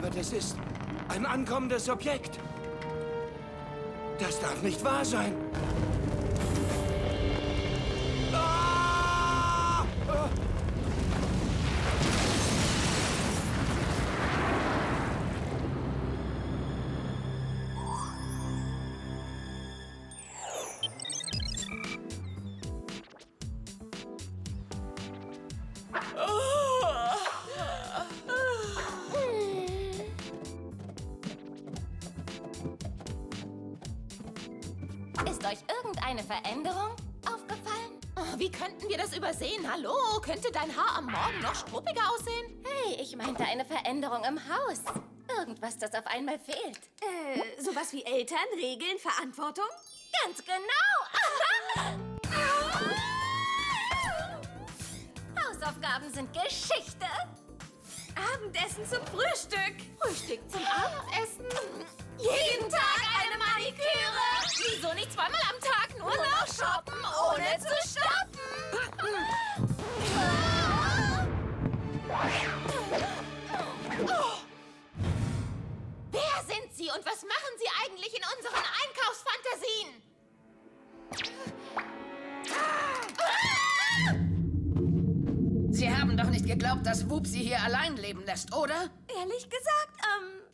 Aber das ist ein ankommendes Objekt. Das darf nicht wahr sein. Ah! Ah! Ist euch irgendeine Veränderung aufgefallen? Oh, wie könnten wir das übersehen? Hallo? Könnte dein Haar am Morgen noch struppiger aussehen? Hey, ich meinte eine Veränderung im Haus. Irgendwas, das auf einmal fehlt. Sowas wie Eltern, Regeln, Verantwortung? Ganz genau! Hausaufgaben sind Geschichte. Abendessen zum Frühstück. Frühstück zum Abendessen? Jeden Tag eine Maniküre. Wieso nicht zweimal am Tag nur noch shoppen, ohne zu stoppen? Wer sind Sie und was machen Sie eigentlich in unseren Einkaufsfantasien? Sie haben doch nicht geglaubt, dass Whoop Sie hier allein leben lässt, oder? Ehrlich gesagt,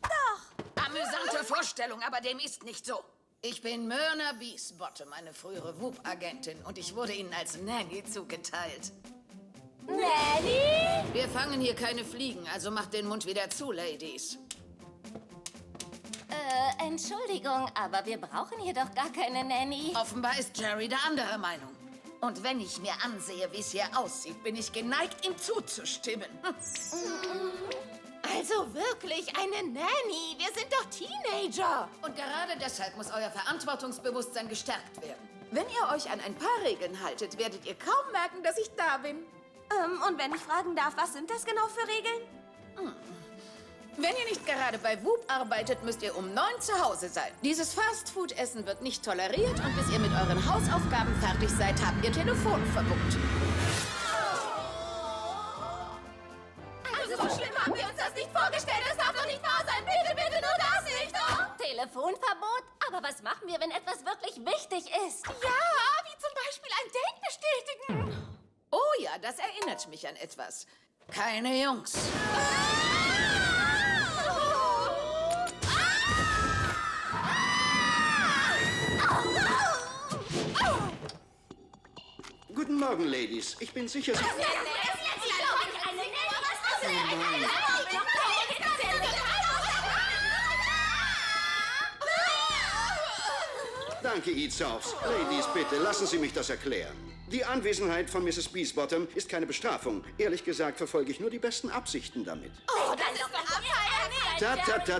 doch. Amüsante Vorstellung, aber dem ist nicht so. Ich bin Myrna Beesbottom, eine frühere Whoop-Agentin, und ich wurde Ihnen als Nanny zugeteilt. Nanny? Wir fangen hier keine Fliegen, also macht den Mund wieder zu, Ladies. Entschuldigung, aber wir brauchen hier doch gar keine Nanny. Offenbar ist Jerry der anderer Meinung. Und wenn ich mir ansehe, wie es hier aussieht, bin ich geneigt, ihm zuzustimmen. Also wirklich eine Nanny? Wir sind doch Teenager. Und gerade deshalb muss euer Verantwortungsbewusstsein gestärkt werden. Wenn ihr euch an ein paar Regeln haltet, werdet ihr kaum merken, dass ich da bin. Und wenn ich fragen darf, was sind das genau für Regeln? Wenn ihr nicht gerade bei Whoop arbeitet, müsst ihr um 9 zu Hause sein. Dieses Fastfood-Essen wird nicht toleriert und bis ihr mit euren Hausaufgaben fertig seid, habt ihr Telefonverbot. Also so schlimm haben wir uns das nicht vorgestellt. Das darf doch nicht wahr sein. Bitte, bitte, nur das nicht. Oh. Telefonverbot? Aber was machen wir, wenn etwas wirklich wichtig ist? Ja, wie zum Beispiel ein Date bestätigen. Oh ja, das erinnert mich an etwas. Keine Jungs. Guten Morgen, Ladies. Ich bin sicher, Sie... Danke, Eatsoffs. Ladies, bitte, lassen Sie mich das erklären. Die Anwesenheit von Mrs. Beesbottom ist keine Bestrafung. Ehrlich gesagt verfolge ich nur die besten Absichten damit. Oh, das ist doch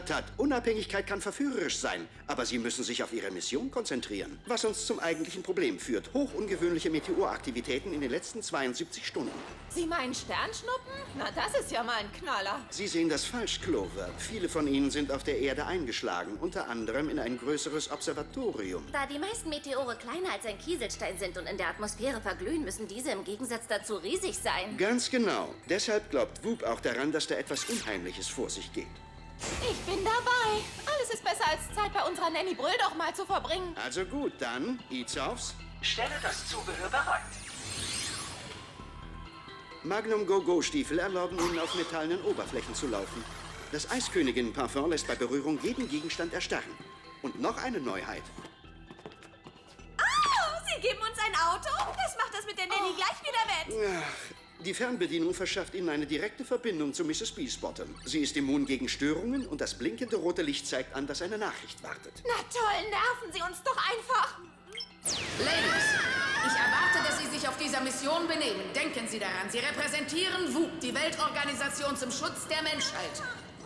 Tat. Unabhängigkeit kann verführerisch sein, aber Sie müssen sich auf Ihre Mission konzentrieren. Was uns zum eigentlichen Problem führt. Hochungewöhnliche Meteoraktivitäten in den letzten 72 Stunden. Sie meinen Sternschnuppen? Na, das ist ja mal ein Knaller. Sie sehen das falsch, Clover. Viele von ihnen sind auf der Erde eingeschlagen, unter anderem in ein größeres Observatorium. Da die meisten Meteore kleiner als ein Kieselstein sind und in der Atmosphäre verglühen, müssen diese im Gegensatz dazu riesig sein. Ganz genau. Deshalb glaubt Whoop auch daran, dass da etwas Unheimliches vor sich geht. Ich bin dabei. Alles ist besser als Zeit bei unserer Nanny Brüll doch mal zu verbringen. Also gut, dann, Eatsoffs. Stelle das Zubehör bereit. Magnum Go-Go-Stiefel erlauben Ihnen, auf metallenen Oberflächen zu laufen. Das Eiskönigin-Parfum lässt bei Berührung jeden Gegenstand erstarren. Und noch eine Neuheit. Sie geben uns ein Auto? Das macht das mit der Nanny gleich wieder wett. Die Fernbedienung verschafft Ihnen eine direkte Verbindung zu Mrs. Beesbottom. Sie ist immun gegen Störungen und das blinkende rote Licht zeigt an, dass eine Nachricht wartet. Na toll, nerven Sie uns doch einfach. Ladies, ich erwarte, dass Sie sich auf dieser Mission benehmen. Denken Sie daran, Sie repräsentieren Whoop, die Weltorganisation zum Schutz der Menschheit.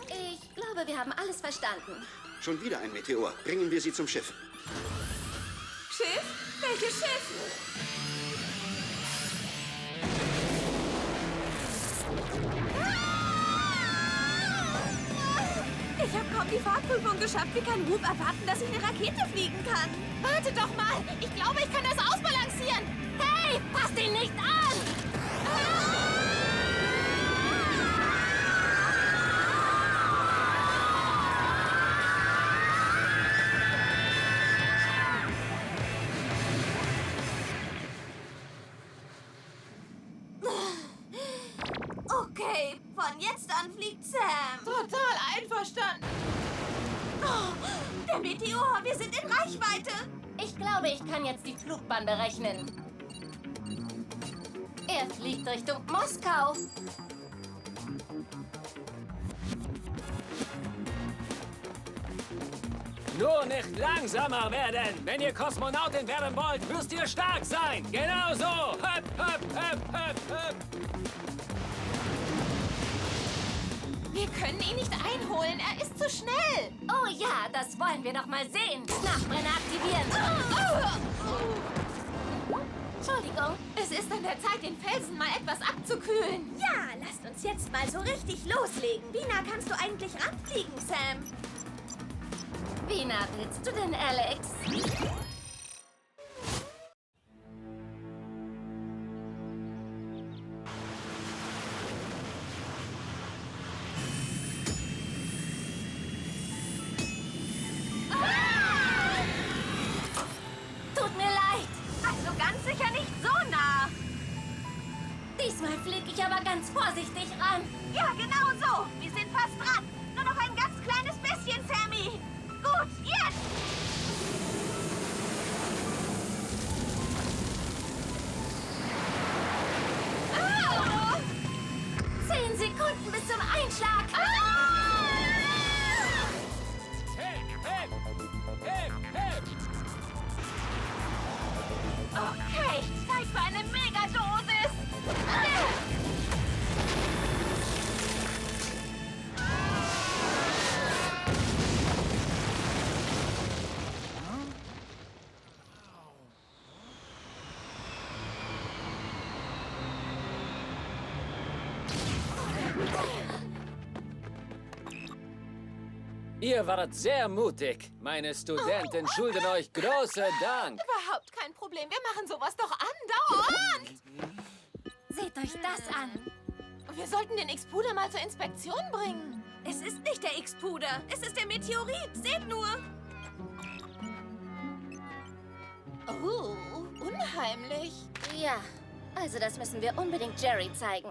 Ich glaube, wir haben alles verstanden. Schon wieder ein Meteor. Bringen wir sie zum Schiff. Schiff? Welches Schiff? Ich habe kaum die Fahrprüfung geschafft. Wie kann Whoop erwarten, dass ich eine Rakete fliegen kann? Warte doch mal. Ich glaube, ich kann das ausbalancieren. Hey, passt ihn nicht an! Okay, von jetzt an fliegt Sam. Total einverstanden. Oh, der Meteor, wir sind in Reichweite. Ich glaube, ich kann jetzt die Flugbahn berechnen. Er fliegt Richtung Moskau. Nur nicht langsamer werden. Wenn ihr Kosmonautin werden wollt, müsst ihr stark sein. Genau so. Höp, höp, höp, höp, höp. Wir können ihn nicht einholen. Er ist zu schnell. Oh ja, das wollen wir doch mal sehen. Nachbrenner aktivieren. Entschuldigung. Es ist an der Zeit, den Felsen mal etwas abzukühlen. Ja, lasst uns jetzt mal so richtig loslegen. Wie nah kannst du eigentlich ranfliegen, Sam? Wie nah willst du denn, Alex? Tut mir leid. Also ganz sicher nicht so nah. Diesmal fliege ich aber ganz vorsichtig ran. Ja, genau so. Wir sind fast dran. Nur noch ein ganz kleines bisschen, Sammy. Gut, jetzt! Oh! 10 Sekunden bis zum Einschlag. Hip, hip, hip, hip. Okay, Zeit für eine Megadosis. Ihr wart sehr mutig. Meine Studenten schulden euch großen Dank. Überhaupt kein Problem. Wir machen sowas doch andauernd. Seht euch das an. Wir sollten den X-Puder mal zur Inspektion bringen. Es ist nicht der X-Puder. Es ist der Meteorit. Seht nur. Oh, unheimlich. Ja, also das müssen wir unbedingt Jerry zeigen.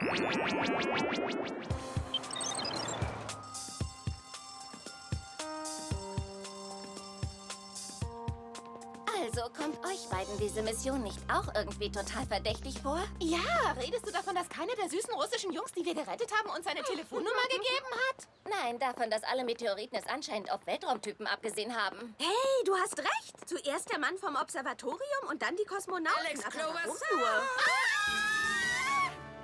Also, kommt euch beiden diese Mission nicht auch irgendwie total verdächtig vor? Ja, redest du davon, dass keiner der süßen russischen Jungs, die wir gerettet haben, uns seine Telefonnummer gegeben hat? Nein, davon, dass alle Meteoriten es anscheinend auf Weltraumtypen abgesehen haben. Hey, du hast recht. Zuerst der Mann vom Observatorium und dann die Kosmonauten. Alex Aber Clover, warum stop! nur?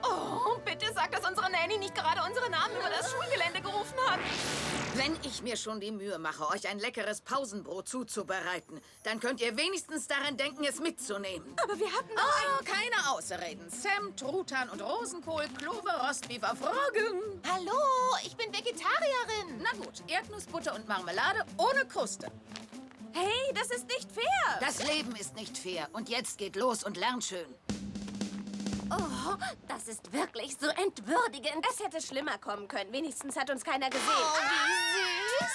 Oh, bitte sag, dass unsere Nanny nicht gerade unsere Namen über das Schulgelände gerufen hat. Wenn ich mir schon die Mühe mache, euch ein leckeres Pausenbrot zuzubereiten, dann könnt ihr wenigstens daran denken, es mitzunehmen. Aber wir hatten doch Oh, keine Ausreden. Sam, Truthahn und Rosenkohl, Clover, Rostbeef auf Roggen. Hallo, ich bin Vegetarierin. Na gut, Erdnussbutter und Marmelade ohne Kruste. Hey, das ist nicht fair. Das Leben ist nicht fair. Und jetzt geht los und lernt schön. Oh, das ist wirklich so entwürdigend. Es hätte schlimmer kommen können. Wenigstens hat uns keiner gesehen. Oh, wie süß.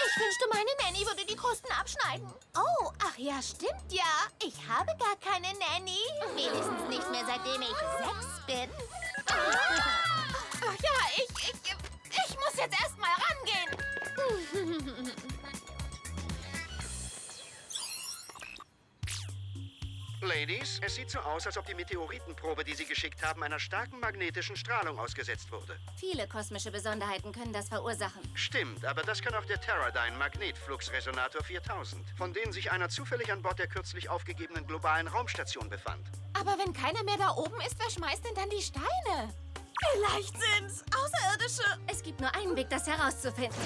Ich wünschte, meine Nanny würde die Krusten abschneiden. Oh, ach ja, stimmt ja. Ich habe gar keine Nanny. Wenigstens nicht mehr, seitdem ich 6 bin. Ach ja, ich muss jetzt erst mal rangehen. Ladies, es sieht so aus, als ob die Meteoritenprobe, die Sie geschickt haben, einer starken magnetischen Strahlung ausgesetzt wurde. Viele kosmische Besonderheiten können das verursachen. Stimmt, aber das kann auch der Teradyne Magnetfluxresonator 4000, von denen sich einer zufällig an Bord der kürzlich aufgegebenen globalen Raumstation befand. Aber wenn keiner mehr da oben ist, wer schmeißt denn dann die Steine? Vielleicht sind's Außerirdische. Es gibt nur einen Weg, das herauszufinden.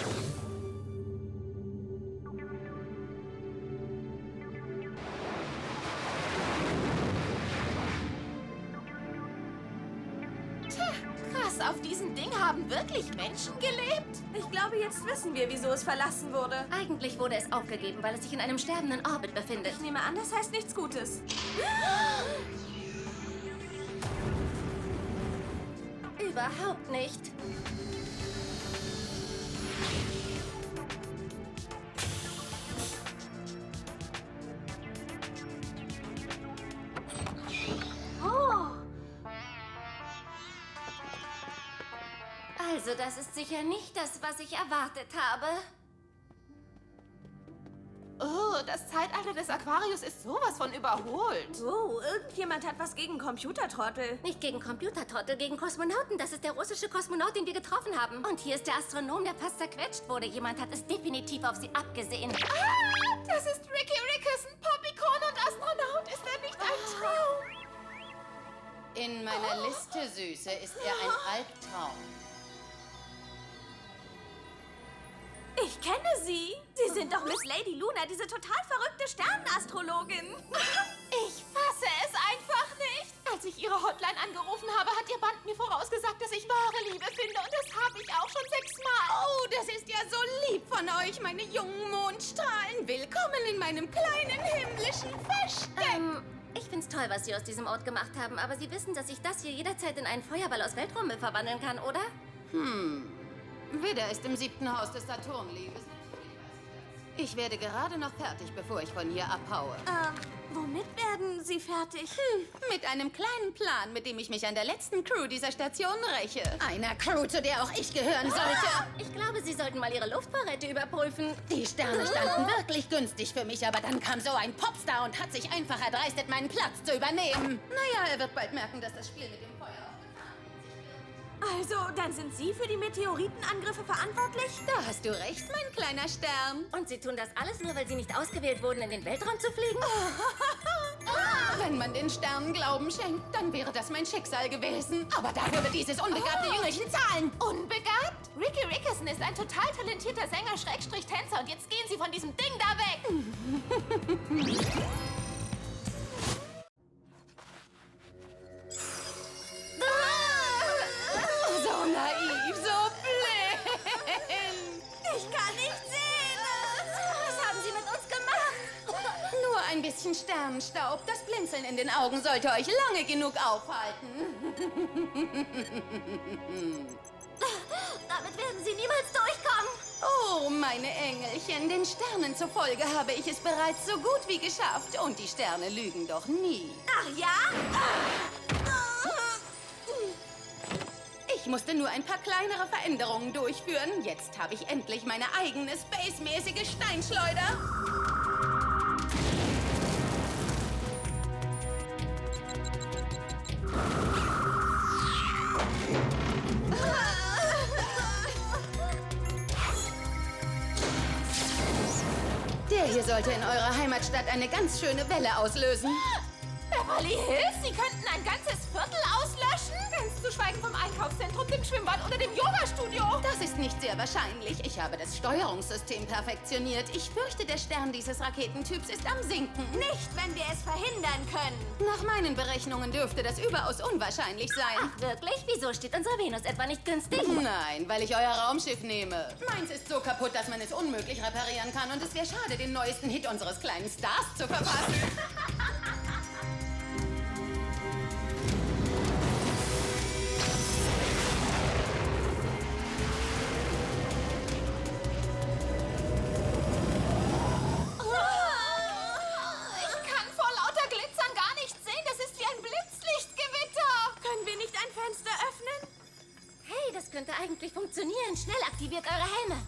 Krass, auf diesem Ding haben wirklich Menschen gelebt? Ich glaube, jetzt wissen wir, wieso es verlassen wurde. Eigentlich wurde es aufgegeben, weil es sich in einem sterbenden Orbit befindet. Ich nehme an, das heißt nichts Gutes. Überhaupt nicht. das ist sicher nicht das, was ich erwartet habe. Oh, das Zeitalter des Aquarius ist sowas von überholt. Oh, irgendjemand hat was gegen Computertrottel. Nicht gegen Computertrottel, gegen Kosmonauten. Das ist der russische Kosmonaut, den wir getroffen haben. Und hier ist der Astronom, der fast zerquetscht wurde. Jemand hat es definitiv auf sie abgesehen. Ah, das ist Ricky Rickerson, Popcorn und Astronaut. Ist er nicht ein Traum? In meiner Liste, Süße, ist er ein Albtraum. Ich kenne Sie. Sie sind doch Miss Lady Luna, diese total verrückte Sternenastrologin. Ich fasse es einfach nicht. Als ich Ihre Hotline angerufen habe, hat Ihr Band mir vorausgesagt, dass ich wahre Liebe finde. Und das habe ich auch schon 6-mal. Oh, das ist ja so lieb von euch, meine jungen Mondstrahlen. Willkommen in meinem kleinen himmlischen Versteck. Ich find's toll, was Sie aus diesem Ort gemacht haben. Aber Sie wissen, dass ich das hier jederzeit in einen Feuerball aus Weltraummüll verwandeln kann, oder? Widder ist im 7. Haus des Saturnliebes. Ich werde gerade noch fertig, bevor ich von hier abhaue. Womit werden Sie fertig? Mit einem kleinen Plan, mit dem ich mich an der letzten Crew dieser Station räche. Einer Crew, zu der auch ich gehören sollte. Ich glaube, Sie sollten mal Ihre Luftvorräte überprüfen. Die Sterne standen wirklich günstig für mich, aber dann kam so ein Popstar und hat sich einfach erdreistet, meinen Platz zu übernehmen. Naja, er wird bald merken, dass das Spiel mit dem Feuer Also, dann sind Sie für die Meteoritenangriffe verantwortlich? Da hast du recht, mein kleiner Stern. Und Sie tun das alles nur, weil Sie nicht ausgewählt wurden, in den Weltraum zu fliegen? Wenn man den Sternen Glauben schenkt, dann wäre das mein Schicksal gewesen. Aber da würde dieses unbegabte Jüngelchen zahlen. Unbegabt? Ricky Rickerson ist ein total talentierter Sänger, Schrägstrich Tänzer. Und jetzt gehen Sie von diesem Ding da weg. So naiv, so blind. Ich kann nicht sehen. Was haben Sie mit uns gemacht? Nur ein bisschen Sternenstaub. Das Blinzeln in den Augen sollte euch lange genug aufhalten. Damit werden Sie niemals durchkommen. Oh, meine Engelchen, den Sternen zufolge habe ich es bereits so gut wie geschafft. Und die Sterne lügen doch nie. Ach ja? Ich musste nur ein paar kleinere Veränderungen durchführen. Jetzt habe ich endlich meine eigene spacemäßige Steinschleuder. Der hier sollte in eurer Heimatstadt eine ganz schöne Welle auslösen. Beverly Hills? Sie könnten ein ganzes Viertel auslöschen? Ganz zu schweigen vom Einkaufszentrum, dem Schwimmbad oder dem Yogastudio. Das ist nicht sehr wahrscheinlich. Ich habe das Steuerungssystem perfektioniert. Ich fürchte, der Stern dieses Raketentyps ist am Sinken. Nicht, wenn wir es verhindern können. Nach meinen Berechnungen dürfte das überaus unwahrscheinlich sein. Ach, wirklich? Wieso steht unsere Venus etwa nicht günstig? Nein, weil ich euer Raumschiff nehme. Meins ist so kaputt, dass man es unmöglich reparieren kann. Und es wäre schade, den neuesten Hit unseres kleinen Stars zu verpassen. Ich kann vor lauter Glitzern gar nichts sehen. Das ist wie ein Blitzlichtgewitter. Können wir nicht ein Fenster öffnen? Hey, das könnte eigentlich funktionieren. Schnell aktiviert eure Helme.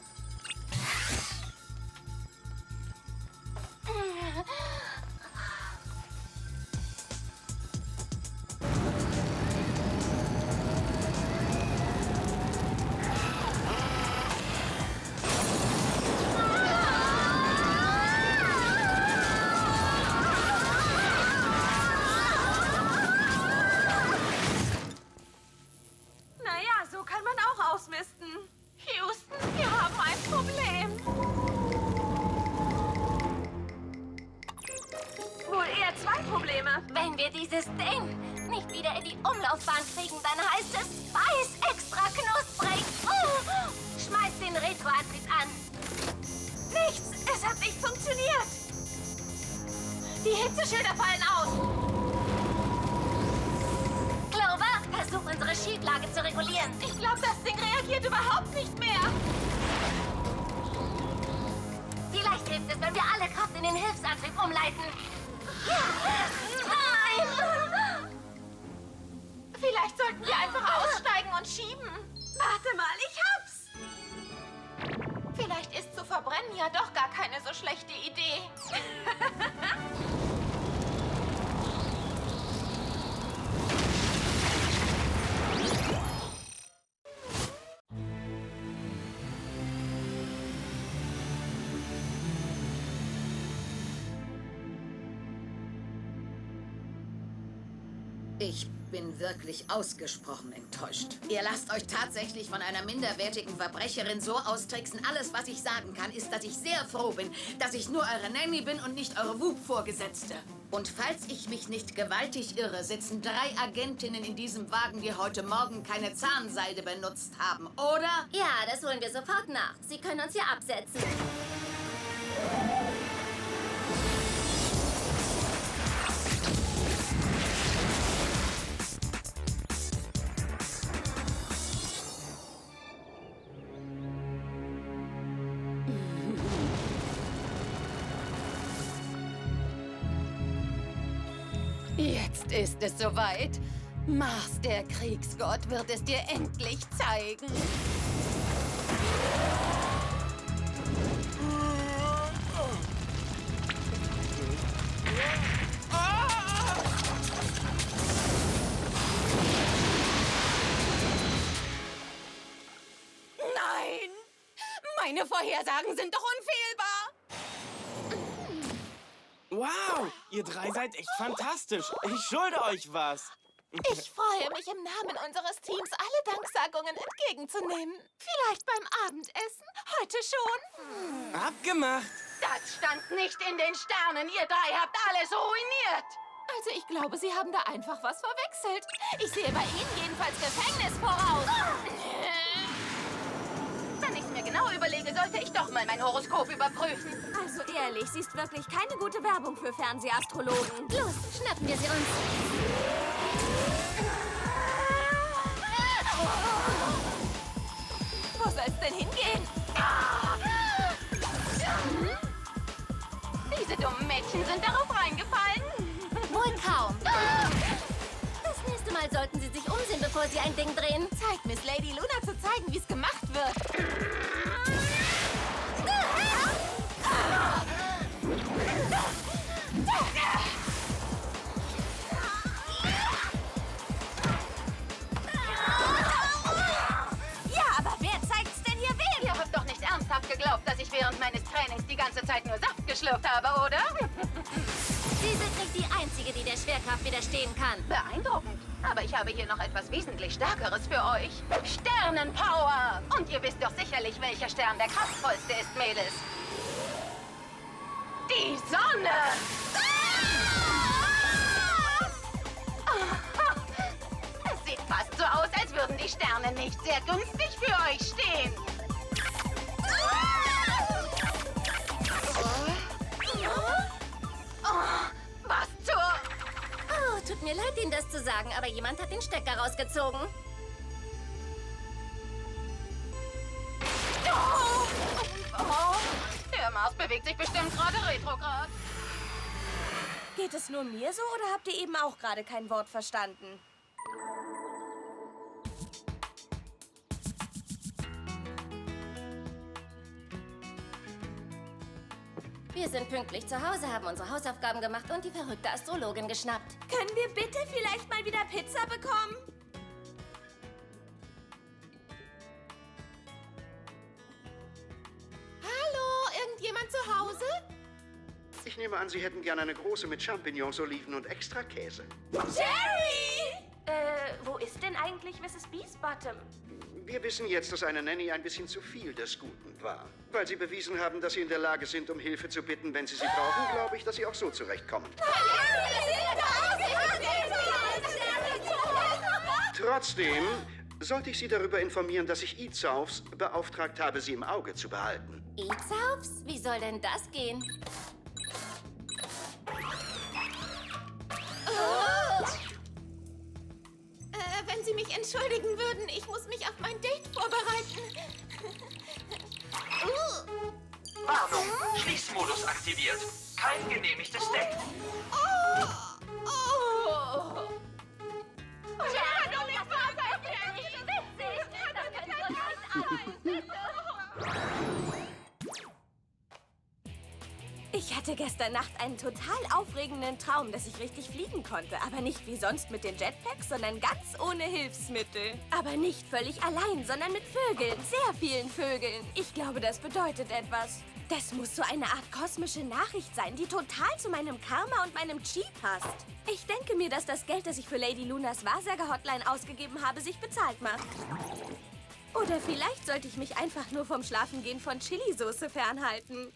Naja, so kann man auch ausmisten. Houston, wir haben ein Problem. Wohl eher 2 Probleme. Wenn wir dieses Ding nicht wieder in die Umlaufbahn kriegen, dann heißt es weiß extra knusprig. Schmeiß den Retroantrieb an. Nichts, es hat nicht funktioniert. Die Hitzeschilder fallen aus. Clover, versuch unsere Schieflage zu regulieren. Ich glaube, das Ding reagiert überhaupt nicht mehr. Vielleicht hilft es, wenn wir alle Kraft in den Hilfsantrieb umleiten. Nein! Vielleicht sollten wir einfach aussteigen und schieben. Warte mal, ich Rennen ja doch gar keine so schlechte Idee. Ich bin wirklich ausgesprochen enttäuscht. Ihr lasst euch tatsächlich von einer minderwertigen Verbrecherin so austricksen. Alles, was ich sagen kann, ist, dass ich sehr froh bin, dass ich nur eure Nanny bin und nicht eure WUP-Vorgesetzte. Und falls ich mich nicht gewaltig irre, sitzen 3 Agentinnen in diesem Wagen, die heute Morgen keine Zahnseide benutzt haben, oder? Ja, das holen wir sofort nach. Sie können uns hier absetzen. Jetzt ist es soweit. Mars, der Kriegsgott, wird es dir endlich zeigen. Nein! Meine Vorhersagen sind doch unfehlbar! Wow, ihr 3 seid echt fantastisch. Ich schulde euch was. Ich freue mich, im Namen unseres Teams alle Danksagungen entgegenzunehmen. Vielleicht beim Abendessen? Heute schon? Abgemacht. Das stand nicht in den Sternen. Ihr 3 habt alles ruiniert. Also ich glaube, Sie haben da einfach was verwechselt. Ich sehe bei Ihnen jedenfalls Gefängnis voraus. Wenn ich es mir genau überlege, sollte ich doch mal mein Horoskop überprüfen. Also ehrlich, sie ist wirklich keine gute Werbung für Fernsehastrologen. Los, schnappen wir sie uns. Wo soll's denn hingehen? Diese dummen Mädchen sind darauf reingefallen. Wohl kaum. Das nächste Mal sollten Sie sich umsehen, bevor Sie ein Ding drehen. Zeigt Miss Lady Luna zu zeigen, wie es gemacht wird. Ja, aber wer zeigt's denn hier wem? Ihr habt doch nicht ernsthaft geglaubt, dass ich während meines Trainings die ganze Zeit nur Saft geschlürft habe, oder? Sie sind nicht die Einzige, die der Schwerkraft widerstehen kann. Beeindruckend. Aber ich habe hier noch etwas wesentlich Stärkeres für euch. Sternenpower! Und ihr wisst doch sicherlich, welcher Stern der kraftvollste ist, Mädels. Die Sonne! Es sieht fast so aus, als würden die Sterne nicht sehr günstig für euch stehen. Was zur... Oh, tut mir leid, Ihnen das zu sagen, aber jemand hat den Stecker rausgezogen. Oh, der Mars bewegt sich bestimmt gerade retrograd. Geht es nur mir so oder habt ihr eben auch gerade kein Wort verstanden? Wir sind pünktlich zu Hause, haben unsere Hausaufgaben gemacht und die verrückte Astrologin geschnappt. Können wir bitte vielleicht mal wieder Pizza bekommen? Hallo, irgendjemand zu Hause? Ich nehme an, Sie hätten gerne eine große mit Champignons, Oliven und Extrakäse. Jerry! Wo ist denn eigentlich Mrs. Beesbottom? Wir wissen jetzt, dass eine Nanny ein bisschen zu viel des Guten war. Weil Sie bewiesen haben, dass Sie in der Lage sind, um Hilfe zu bitten, wenn Sie sie brauchen, glaube ich, dass Sie auch so zurechtkommen. Trotzdem sollte ich Sie darüber informieren, dass ich Eatsaufs beauftragt habe, Sie im Auge zu behalten. Eatsaufs? Wie soll denn das gehen? Wenn Sie mich entschuldigen würden, ich muss mich auf mein Date vorbereiten. Warnung, Schließmodus aktiviert. Kein genehmigtes Date. Oh! Ja, doch nicht wahr sein, Jenny! Witzig! Das können wir nicht arbeiten! Ich hatte gestern Nacht einen total aufregenden Traum, dass ich richtig fliegen konnte. Aber nicht wie sonst mit den Jetpacks, sondern ganz ohne Hilfsmittel. Aber nicht völlig allein, sondern mit Vögeln. Sehr vielen Vögeln. Ich glaube, das bedeutet etwas. Das muss so eine Art kosmische Nachricht sein, die total zu meinem Karma und meinem Chi passt. Ich denke mir, dass das Geld, das ich für Lady Lunas Wahrsager-Hotline ausgegeben habe, sich bezahlt macht. Oder vielleicht sollte ich mich einfach nur vom Schlafengehen von Chilisauce fernhalten.